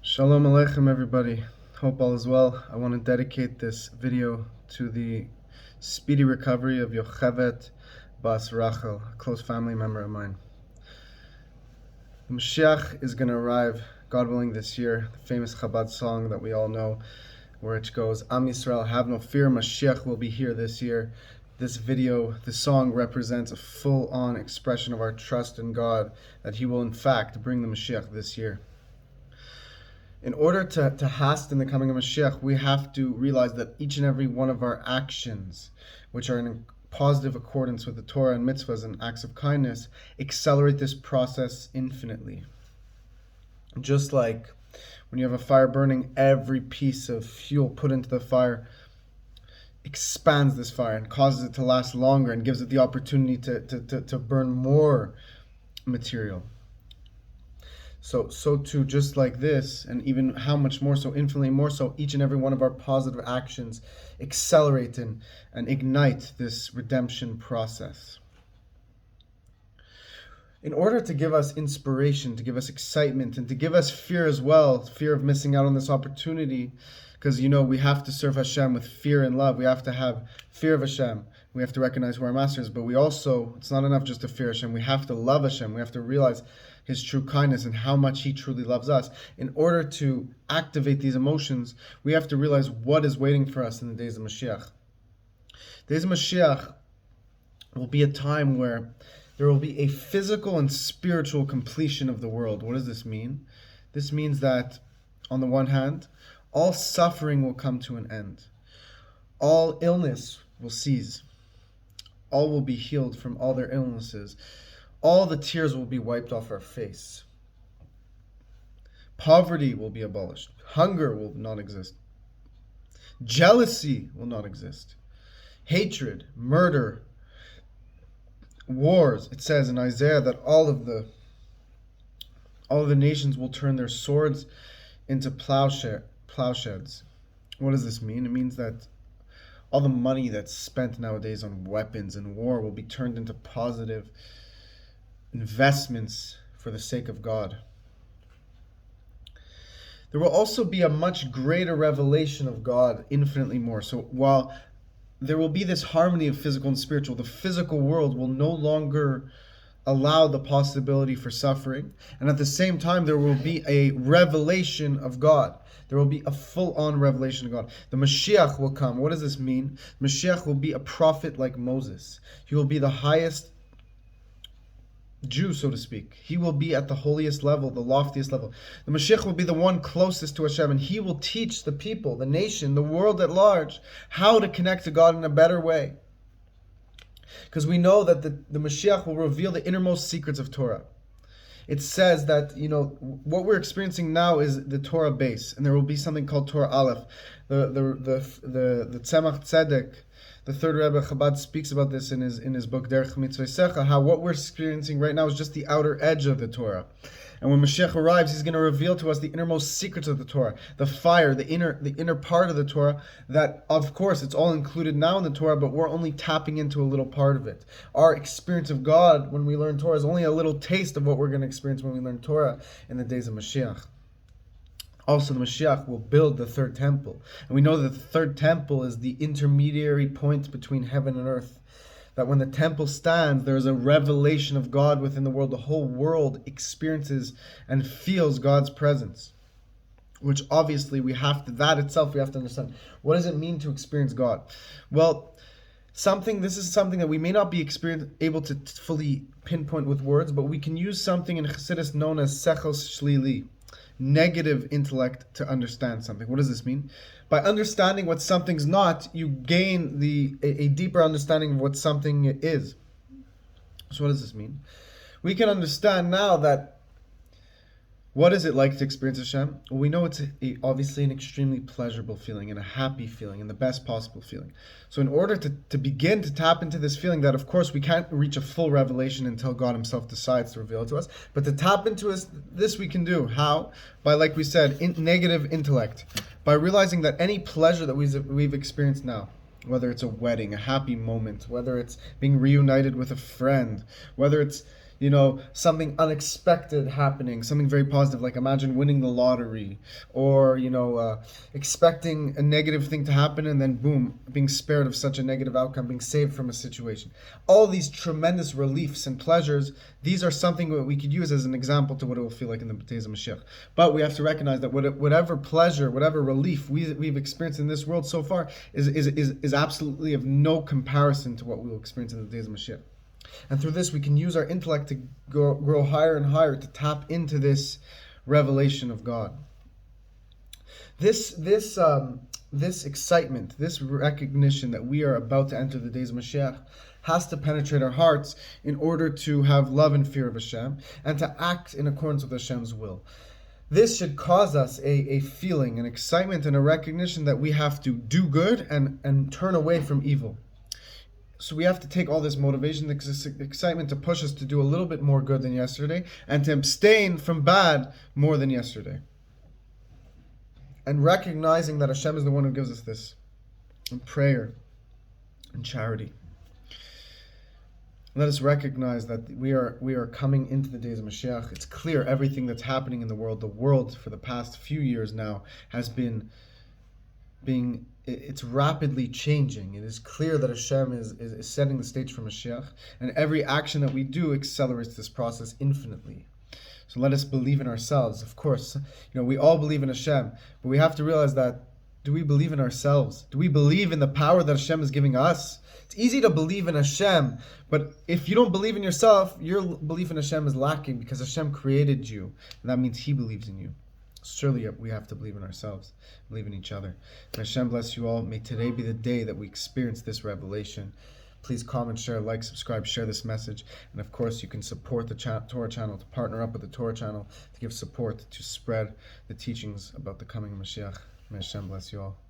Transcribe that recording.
Shalom Aleichem, everybody. Hope all is well. I want to dedicate this video to the speedy recovery of Yochevet Bas Rachel, a close family member of mine. The Mashiach is going to arrive, God willing, this year. The famous Chabad song that we all know, where it goes, Am Yisrael, have no fear, Mashiach will be here this year. This video, the song, represents a full-on expression of our trust in God that He will in fact bring the Mashiach this year. In order to hasten the coming of Mashiach, we have to realize that each and every one of our actions, which are in positive accordance with the Torah and mitzvahs and acts of kindness, accelerate this process infinitely. Just like when you have a fire burning, every piece of fuel put into the fire expands this fire and causes it to last longer and gives it the opportunity to burn more material. So too, just like this, and even how much more so, infinitely more so, each and every one of our positive actions accelerate and ignite this redemption process. In order to give us inspiration, to give us excitement, and to give us fear as well, fear of missing out on this opportunity, because, we have to serve Hashem with fear and love. We have to have fear of Hashem. We have to recognize who our master is, but we also, it's not enough just to fear Hashem. We have to love Hashem. We have to realize His true kindness and how much He truly loves us. In order to activate these emotions, we have to realize what is waiting for us in the days of Mashiach. The days of Mashiach will be a time where there will be a physical and spiritual completion of the world. What does this mean? This means that, on the one hand, all suffering will come to an end. All illness will cease. All will be healed from all their illnesses. All the tears will be wiped off our face. Poverty will be abolished. Hunger will not exist. Jealousy will not exist. Hatred, murder, wars. It says in Isaiah that all of the nations will turn their swords into plowshares. What does this mean? It means that all the money that's spent nowadays on weapons and war will be turned into positive investments for the sake of God. There will also be a much greater revelation of God, infinitely more. So while there will be this harmony of physical and spiritual, the physical world will no longer allow the possibility for suffering, and at the same time there will be a revelation of God. There will be a full-on revelation of God. The Mashiach will come. What does this mean? Mashiach will be a prophet like Moses. He will be the highest Jew, so to speak. He will be at the holiest level, the loftiest level. The Mashiach will be the one closest to Hashem, and He will teach the people, the nation, the world at large, how to connect to God in a better way. Because we know that the Mashiach will reveal the innermost secrets of Torah. It says that, what we're experiencing now is the Torah base, and there will be something called Torah Aleph. The Tzemach Tzedek, the third Rebbe Chabad, speaks about this in his book Derech Mitzvah, how what we're experiencing right now is just the outer edge of the Torah. And when Mashiach arrives, He's going to reveal to us the innermost secrets of the Torah, the fire, the inner part of the Torah, that, of course, it's all included now in the Torah, but we're only tapping into a little part of it. Our experience of God when we learn Torah is only a little taste of what we're going to experience when we learn Torah in the days of Mashiach. Also, the Mashiach will build the third temple. And we know that the third temple is the intermediary point between heaven and earth. That when the temple stands, there is a revelation of God within the world. The whole world experiences and feels God's presence. Which obviously that itself we have to understand. What does it mean to experience God? Well, this is something that we may not be able to fully pinpoint with words, but we can use something in Chassidus known as sechel shlili, negative intellect, to understand something. What does this mean? By understanding what something's not, you gain a deeper understanding of what something is. So what does this mean? We can understand now that what is it like to experience Hashem? Well, we know it's obviously an extremely pleasurable feeling and a happy feeling and the best possible feeling. So in order to begin to tap into this feeling, that of course we can't reach a full revelation until God Himself decides to reveal it to us, but to tap into this we can do. How? By, like we said, negative intellect. By realizing that any pleasure that we've experienced now, whether it's a wedding, a happy moment, whether it's being reunited with a friend, whether it's something unexpected happening, something very positive, like imagine winning the lottery, or expecting a negative thing to happen and then boom, being spared of such a negative outcome, being saved from a situation. All these tremendous reliefs and pleasures, these are something that we could use as an example to what it will feel like in the days of Mashiach. But we have to recognize that whatever pleasure, whatever relief we've experienced in this world so far is absolutely of no comparison to what we will experience in the days of Mashiach. And through this, we can use our intellect to grow higher and higher, to tap into this revelation of God. This excitement, this recognition that we are about to enter the days of Mashiach has to penetrate our hearts in order to have love and fear of Hashem and to act in accordance with Hashem's will. This should cause us a feeling, an excitement, and a recognition that we have to do good and turn away from evil. So we have to take all this motivation, this excitement to push us to do a little bit more good than yesterday and to abstain from bad more than yesterday. And recognizing that Hashem is the one who gives us this in prayer and charity. Let us recognize that we are coming into the days of Mashiach. It's clear everything that's happening in the world. The world for the past few years now has been it's rapidly changing. It is clear that Hashem is setting the stage for Mashiach, and every action that we do accelerates this process infinitely. So let us believe in ourselves. Of course, we all believe in Hashem, but we have to realize that, do we believe in ourselves? Do we believe in the power that Hashem is giving us? It's easy to believe in Hashem, but if you don't believe in yourself, your belief in Hashem is lacking, because Hashem created you, and that means He believes in you. Surely we have to believe in ourselves, believe in each other. May Hashem bless you all. May today be the day that we experience this revelation. Please comment, share, like, subscribe, share this message. And of course, you can support the Torah channel, to partner up with the Torah channel, to give support to spread the teachings about the coming Mashiach. May Hashem bless you all.